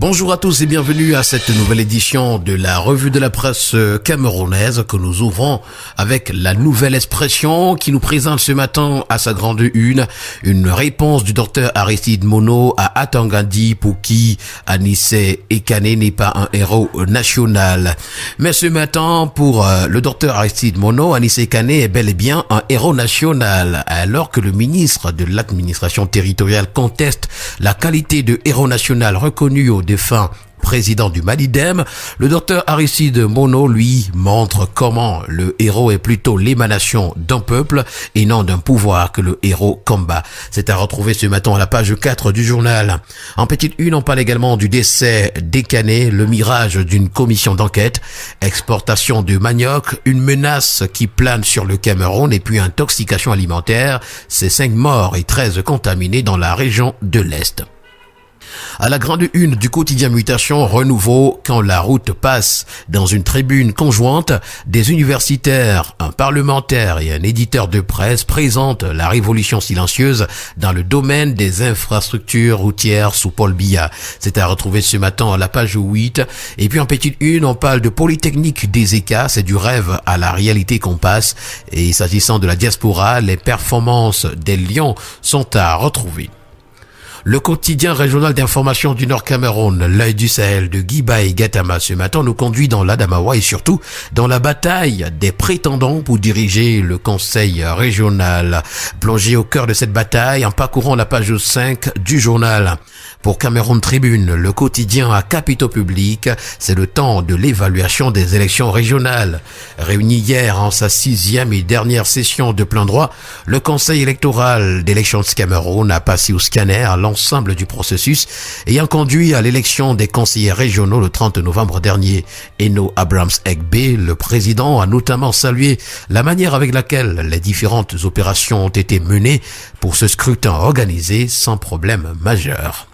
Bonjour à tous et bienvenue à cette nouvelle édition de la revue de la presse camerounaise que nous ouvrons avec la nouvelle expression qui nous présente ce matin à sa grande une réponse du docteur Aristide Mono à Atangandi pour qui Anissé Ekane n'est pas un héros national. Mais ce matin, pour le docteur Aristide Mono, Anissé Ekane est bel et bien un héros national, alors que le ministre de l'administration territoriale conteste la qualité de héros national reconnu au défunt président du Malidem. Le docteur Aristide Mono, lui, montre comment le héros est plutôt l'émanation d'un peuple et non d'un pouvoir que le héros combat. C'est à retrouver ce matin à la page 4 du journal. En petite une, on parle également du décès d'Ekane, le mirage d'une commission d'enquête, exportation de manioc, une menace qui plane sur le Cameroun et puis intoxication alimentaire. C'est 5 morts et 13 contaminés dans la région de l'Est. À la grande une du quotidien Mutation, renouveau quand la route passe. Dans une tribune conjointe, des universitaires, un parlementaire et un éditeur de presse présentent la révolution silencieuse dans le domaine des infrastructures routières sous Paul Biya. C'est à retrouver ce matin à la page 8. Et puis en petite une, on parle de Polytechnique des ECA, c'est du rêve à la réalité qu'on passe. Et s'agissant de la diaspora, les performances des Lions sont à retrouver. Le quotidien régional d'information du Nord Cameroun, l'œil du Sahel de Guiba et Gatama ce matin nous conduit dans l'Adamawa et surtout dans la bataille des prétendants pour diriger le conseil régional. Plongé au cœur de cette bataille en parcourant la page 5 du journal. Pour Cameroun Tribune, le quotidien à capitaux publics, c'est le temps de l'évaluation des élections régionales. Réuni hier en sa 6e et dernière session de plein droit, le conseil électoral d'élections de Cameroun a passé au scanner l'ensemble du processus ayant conduit à l'élection des conseillers régionaux le 30 novembre dernier. Eno Abrams-Egbe, le président, a notamment salué la manière avec laquelle les différentes opérations ont été menées pour ce scrutin organisé sans problème majeur.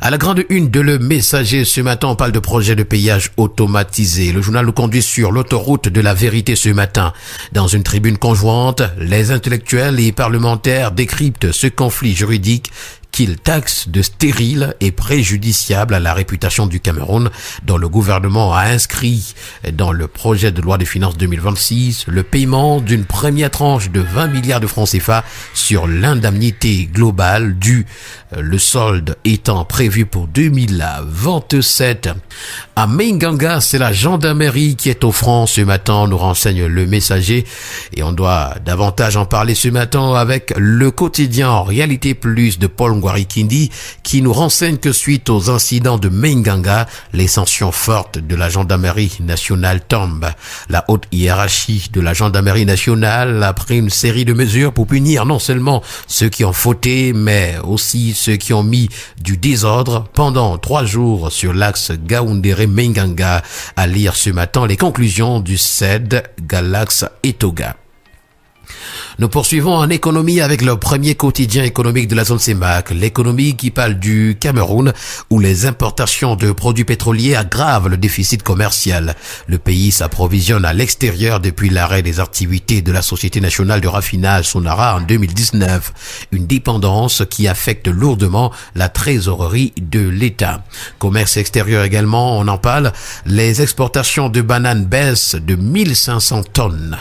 À la grande une de Le Messager, ce matin, on parle de projet de payage automatisé. Le journal nous conduit sur l'autoroute de la vérité ce matin. Dans une tribune conjointe, les intellectuels et parlementaires décryptent ce conflit juridique qu'il taxe de stérile et préjudiciable à la réputation du Cameroun, dont le gouvernement a inscrit dans le projet de loi de finances 2026 le paiement d'une première tranche de 20 milliards de francs CFA sur l'indemnité globale due, le solde étant prévu pour 2027. À Minganga, c'est la gendarmerie qui est au front ce matin, nous renseigne Le Messager, et on doit davantage en parler ce matin avec le quotidien Réalité Plus de Paul Ngouari-Kindi qui nous renseigne que suite aux incidents de Minganga, les sanctions fortes de la gendarmerie nationale tombent. La haute hiérarchie de la gendarmerie nationale a pris une série de mesures pour punir non seulement ceux qui ont fauté, mais aussi ceux qui ont mis du désordre pendant 3 jours sur l'axe Gaoundéré-Minganga. À lire ce matin les conclusions du CED Galax et Toga. Nous poursuivons en économie avec le premier quotidien économique de la zone CEMAC, l'économie qui parle du Cameroun où les importations de produits pétroliers aggravent le déficit commercial. Le pays s'approvisionne à l'extérieur depuis l'arrêt des activités de la Société nationale de raffinage Sonara en 2019, une dépendance qui affecte lourdement la trésorerie de l'État. Commerce extérieur également, on en parle, les exportations de bananes baissent de 1500 tonnes.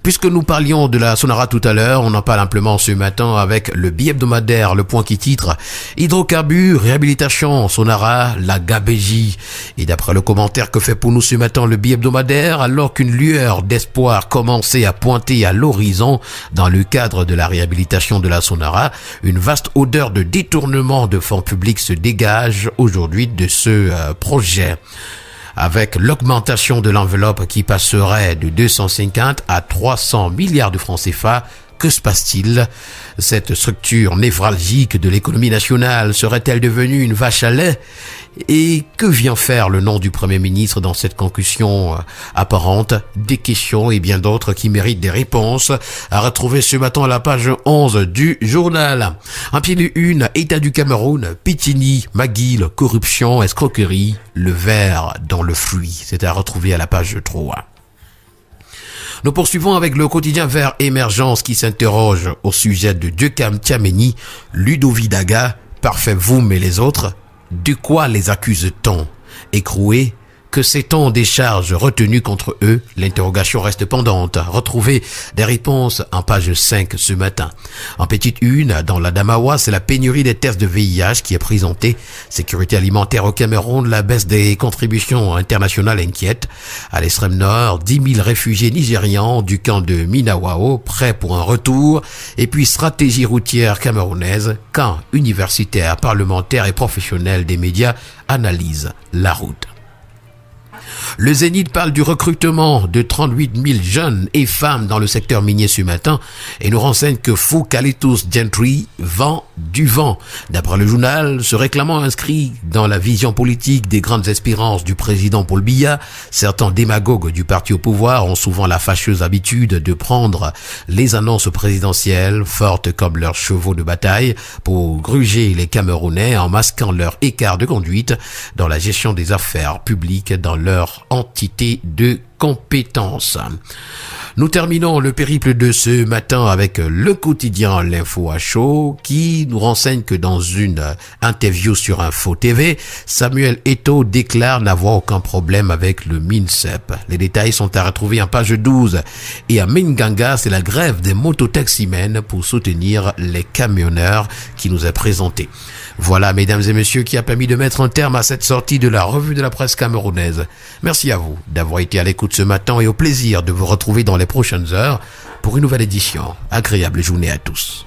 Puisque nous parlions de la Sonara tout à l'heure, on en parle amplement ce matin avec le bi-hebdomadaire Le Point qui titre « Hydrocarbures, réhabilitation, Sonara, la gabégie ». Et d'après le commentaire que fait pour nous ce matin le bi-hebdomadaire, alors qu'une lueur d'espoir commençait à pointer à l'horizon dans le cadre de la réhabilitation de la Sonara, une vaste odeur de détournement de fonds publics se dégage aujourd'hui de ce projet. Avec l'augmentation de l'enveloppe qui passerait de 250 à 300 milliards de francs CFA, que se passe-t-il? Cette structure névralgique de l'économie nationale serait-elle devenue une vache à lait? Et que vient faire le nom du Premier ministre dans cette conclusion apparente? Des questions et bien d'autres qui méritent des réponses à retrouver ce matin à la page 11 du journal. En pied de une, État du Cameroun, Pitini, Maguil, corruption, escroquerie, le ver dans le fruit. C'est à retrouver à la page 3. Nous poursuivons avec le quotidien Vert Émergence qui s'interroge au sujet de Dieucam Tiameni, Ludovic Daga, Parfait vous mais les autres. De quoi les accuse-t-on? Écroués? Que sait-on des charges retenues contre eux? L'interrogation reste pendante. Retrouvez des réponses en page 5 ce matin. En petite une, dans l'Adamawa, c'est la pénurie des tests de VIH qui est présentée. Sécurité alimentaire au Cameroun, la baisse des contributions internationales inquiète. À l'extrême nord, 10 000 réfugiés nigérians du camp de Minawao, prêts pour un retour. Et puis stratégie routière camerounaise, camp universitaire, parlementaire et professionnel des médias analyse la route. Le Zénith parle du recrutement de 38 000 jeunes et femmes dans le secteur minier ce matin et nous renseigne que Foucalitus Gentry vend du vent. D'après le journal, se réclamant inscrit dans la vision politique des grandes espérances du président Paul Biya, certains démagogues du parti au pouvoir ont souvent la fâcheuse habitude de prendre les annonces présidentielles, fortes comme leurs chevaux de bataille, pour gruger les Camerounais en masquant leur écart de conduite dans la gestion des affaires publiques dans leur entité de compétences. Nous terminons le périple de ce matin avec le quotidien L'Info à chaud qui nous renseigne que dans une interview sur Info TV, Samuel Eto'o déclare n'avoir aucun problème avec le MINSEP. Les détails sont à retrouver en page 12. Et à Minganga, c'est la grève des mototaximens pour soutenir les camionneurs qui nous est présentée. Voilà, mesdames et messieurs, qui a permis de mettre un terme à cette sortie de la revue de la presse camerounaise. Merci à vous d'avoir été à l'écoute ce matin et au plaisir de vous retrouver dans les prochaines heures pour une nouvelle édition. Agréable journée à tous.